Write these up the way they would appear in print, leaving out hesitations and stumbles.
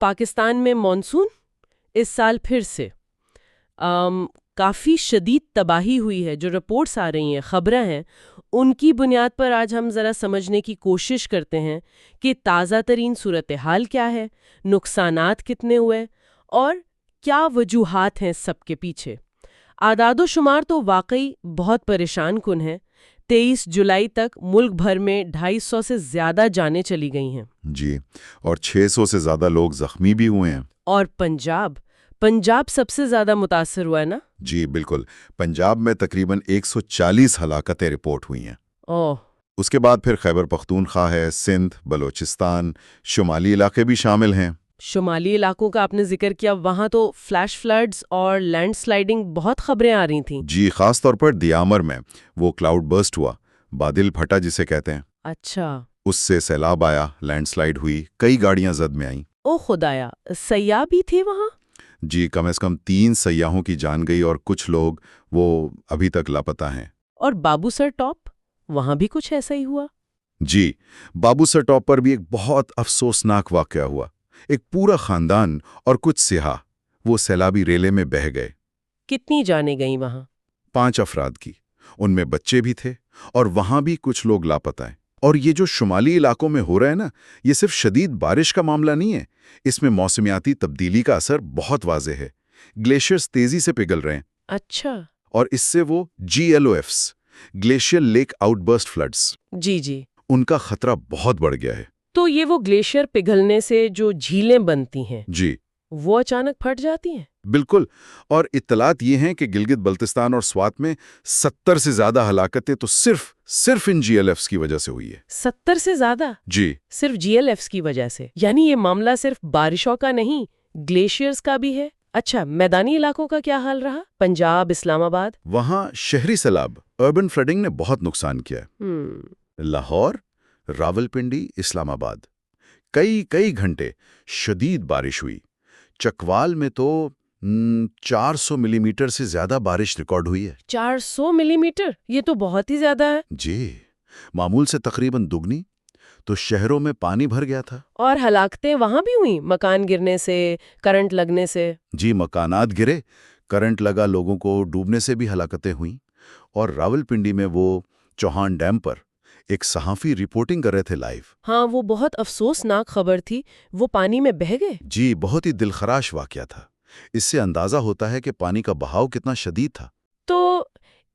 پاکستان میں مانسون اس سال پھر سے کافی شدید تباہی ہوئی ہے. جو رپورٹس آ رہی ہیں، خبریں ہیں، ان کی بنیاد پر آج ہم ذرا سمجھنے کی کوشش کرتے ہیں کہ تازہ ترین صورتحال کیا ہے، نقصانات کتنے ہوئے اور کیا وجوہات ہیں سب کے پیچھے. اعداد و شمار تو واقعی بہت پریشان کن ہیں. 23 جولائی تک ملک بھر میں 250 سے زیادہ جانیں چلی گئی ہیں. جی، اور 600 سے زیادہ لوگ زخمی بھی ہوئے ہیں. اور پنجاب سب سے زیادہ متاثر ہوا ہے نا؟ جی بالکل، پنجاب میں تقریباً 140 ہلاکتیں رپورٹ ہوئی ہیں. اوہ. اس کے بعد پھر خیبر پختونخوا ہے، سندھ، بلوچستان، شمالی علاقے بھی شامل ہیں. شمالی علاقوں کا آپ نے ذکر کیا، وہاں تو فلیش فلڈز اور لینڈ سلائیڈنگ بہت خبریں آ رہی تھیں. جی، خاص طور پر دیامر میں وہ کلاؤڈ برسٹ ہوا، بادل پھٹا جسے کہتے ہیں. اچھا. اس سے سیلاب آیا، لینڈ سلائیڈ ہوئی، کئی گاڑیاں زد میں آئیں. او خدایا، سیاح بھی تھے وہاں؟ جی، کم از کم 3 سیاحوں کی جان گئی اور کچھ لوگ وہ ابھی تک لاپتہ ہیں. اور بابو سر ٹاپ، وہاں بھی کچھ ایسا ہی ہوا؟ جی، بابو سر ٹاپ پر بھی ایک بہت افسوسناک واقعہ ہوا. ایک پورا خاندان اور کچھ سیاح وہ سیلابی ریلے میں بہہ گئے. کتنی جانیں گئیں وہاں؟ 5 افراد کی، ان میں بچے بھی تھے اور وہاں بھی کچھ لوگ لاپتہ ہیں. اور یہ جو شمالی علاقوں میں ہو رہا ہے نا، یہ صرف شدید بارش کا معاملہ نہیں ہے، اس میں موسمیاتی تبدیلی کا اثر بہت واضح ہے. گلیشیئرز تیزی سے پگھل رہے ہیں. اچھا. اور اس سے وہ GLOFs glacier lake out burst floods, جی ان کا خطرہ بہت بڑھ گیا ہے. تو یہ وہ گلیشیئر پگھلنے سے جو جھیلیں بنتی ہیں، جی وہ اچانک پھٹ جاتی ہیں؟ بالکل. اور اطلاعات یہ ہیں کہ گلگت بلتستان اور سوات میں 70 سے زیادہ ہلاکتیں تو صرف ان GLFs کی وجہ سے ہوئی ہے. 70 سے زیادہ؟ جی، صرف GLFs کی وجہ سے؟ یعنی یہ معاملہ صرف بارشوں کا نہیں، گلیشیئرز کا بھی ہے. اچھا، میدانی علاقوں کا کیا حال رہا؟ پنجاب، اسلام آباد؟ وہاں شہری سیلاب، اربن فلڈنگ نے بہت نقصان کیا ہے. لاہور، راولپنڈی، اسلام آباد کئی گھنٹے شدید بارش ہوئی. چکوال میں تو 400 ملی میٹر سے زیادہ بارش ریکارڈ ہوئی ہے. 400 ملی میٹر؟ یہ تو بہت ہی زیادہ ہے. جی، معمول سے تقریباً دگنی. تو شہروں میں پانی بھر گیا تھا. اور ہلاکتیں وہاں بھی ہوئیں، مکان گرنے سے، کرنٹ لگنے سے؟ جی، مکانات گرے، کرنٹ لگا، لوگوں کو ڈوبنے سے بھی ہلاکتیں ہوئیں. اور راولپنڈی میں وہ چوہان ڈیم پر ایک صحافی رپورٹنگ کر رہے تھے لائیو. ہاں، وہ بہت افسوسناک خبر تھی. وہ پانی میں بہہ گئے؟ جی، بہت ہی دلخراش واقعہ تھا. اس سے اندازہ ہوتا ہے کہ پانی کا بہاؤ کتنا شدید تھا. تو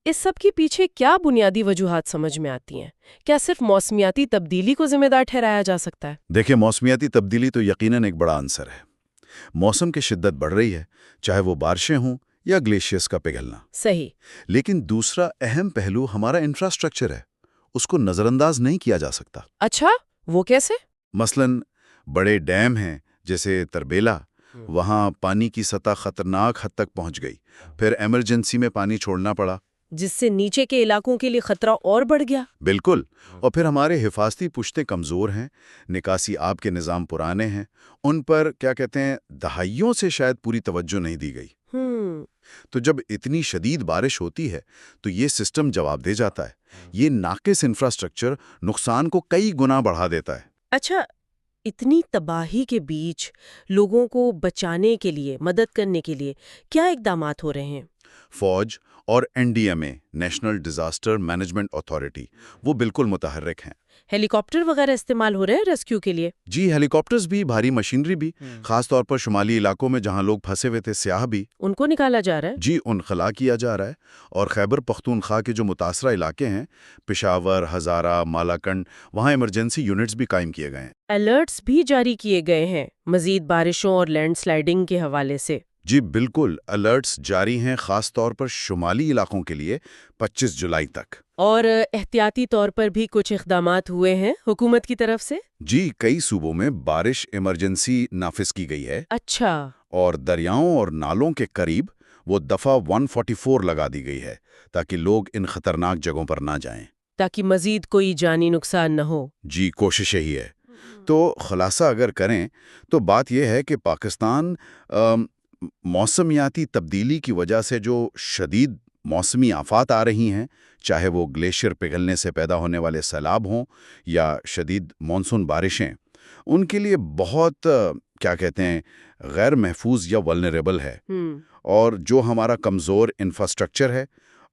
اس سب کے پیچھے کیا بنیادی وجوہات سمجھ میں آتی ہیں؟ کیا صرف موسمیاتی تبدیلی کو ذمہ دار ٹھہرایا جا سکتا ہے؟ دیکھیں، موسمیاتی تبدیلی تو یقیناً ایک بڑا عنصر ہے. موسم کی شدت بڑھ رہی ہے، چاہے وہ بارشیں ہوں یا گلیشیئرز کا پگھلنا. صحیح. لیکن دوسرا اہم پہلو ہمارا انفراسٹرکچر ہے. اس کو نظر انداز نہیں کیا جا سکتا. اچھا، وہ کیسے؟ مثلاً بڑے ڈیم ہیں جیسے تربیلا، وہاں پانی کی سطح خطرناک حد تک پہنچ گئی. پھر ایمرجنسی میں پانی چھوڑنا پڑا، جس سے نیچے کے علاقوں کے لیے خطرہ اور بڑھ گیا. بالکل. اور پھر ہمارے حفاظتی پشتیں کمزور ہیں، نکاسی آب کے نظام پرانے ہیں، ان پر کیا کہتے ہیں دہائیوں سے شاید پوری توجہ نہیں دی گئی. تو جب اتنی شدید بارش ہوتی ہے تو یہ سسٹم جواب دے جاتا ہے. یہ ناقص انفراسٹرکچر نقصان کو کئی گنا بڑھا دیتا ہے. اچھا، اتنی تباہی کے بیچ لوگوں کو بچانے کے لیے، مدد کرنے کے لیے کیا اقدامات ہو رہے ہیں؟ فوج اور NDMA national disaster management authority وہ بالکل متحرک ہیں. ہیلی کاپٹر وغیرہ استعمال ہو رہے ہیں ریسکیو کے لیے؟ جی، ہیلی کاپٹرز بھی، بھاری مشینری بھی، خاص طور پر شمالی علاقوں میں جہاں لوگ پھنسے ہوئے تھے، سیاح بھی. ان کو نکالا جا رہا ہے؟ جی، انخلا کیا جا رہا ہے. اور خیبر پختونخوا کے جو متاثرہ علاقے ہیں، پشاور، ہزارہ، مالاکنڈ، وہاں ایمرجنسی یونٹس بھی قائم کیے گئے ہیں. الرٹس بھی جاری کیے گئے ہیں مزید بارشوں اور لینڈ سلائیڈنگ کے حوالے سے؟ جی بالکل، الرٹس جاری ہیں، خاص طور پر شمالی علاقوں کے لیے 25 جولائی تک. اور احتیاطی طور پر بھی کچھ اقدامات ہوئے ہیں حکومت کی طرف سے؟ جی، کئی صوبوں میں بارش ایمرجنسی نافذ کی گئی ہے. اچھا. اور دریاؤں اور نالوں کے قریب وہ دفعہ 144 لگا دی گئی ہے تاکہ لوگ ان خطرناک جگہوں پر نہ جائیں. تاکہ مزید کوئی جانی نقصان نہ ہو. جی، کوشش یہی ہے. تو خلاصہ اگر کریں تو بات یہ ہے کہ پاکستان موسمیاتی تبدیلی کی وجہ سے جو شدید موسمی آفات آ رہی ہیں، چاہے وہ گلیشیئر پگھلنے سے پیدا ہونے والے سیلاب ہوں یا شدید مانسون بارشیں، ان کے لیے بہت کیا کہتے ہیں غیر محفوظ یا ولنریبل ہے، اور جو ہمارا کمزور انفراسٹرکچر ہے،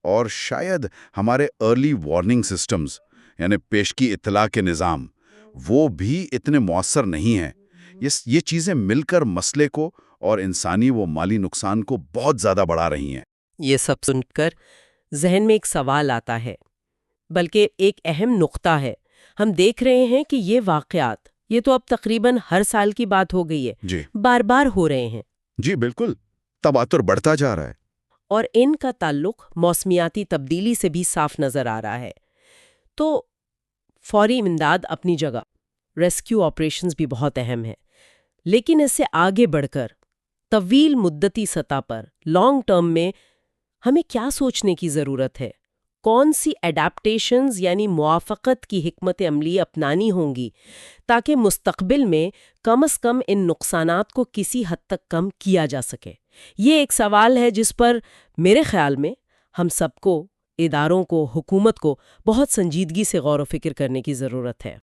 اور شاید ہمارے ارلی وارننگ سسٹمز یعنی پیشگی اطلاع کے نظام وہ بھی اتنے مؤثر نہیں ہیں۔ یہ چیزیں مل کر مسئلے کو اور انسانی و مالی نقصان کو بہت زیادہ بڑھا رہی ہیں۔ یہ سب سن کر ذہن میں ایک سوال آتا ہے، بلکہ ایک اہم نقطہ ہے۔ ہم دیکھ رہے ہیں کہ یہ واقعات، یہ تو اب تقریباً ہر سال کی بات ہو گئی ہے، جی بار بار ہو رہے ہیں۔ جی بالکل، تواتر بڑھتا جا رہا ہے۔ اور ان کا تعلق موسمیاتی تبدیلی سے بھی صاف نظر آ رہا ہے۔ تو فوری امداد اپنی جگہ، ریسکیو آپریشنز بھی بہت اہم ہیں، لیکن اس سے آگے بڑھ کر طویل مدتی سطح پر لانگ ٹرم میں ہمیں کیا سوچنے کی ضرورت ہے؟ کون سی ایڈاپٹیشنز یعنی موافقت کی حکمت عملی اپنانی ہوں گی تاکہ مستقبل میں کم از کم ان نقصانات کو کسی حد تک کم کیا جا سکے؟ یہ ایک سوال ہے جس پر میرے خیال میں ہم سب کو، اداروں کو، حکومت کو بہت سنجیدگی سے غور و فکر کرنے کی ضرورت ہے۔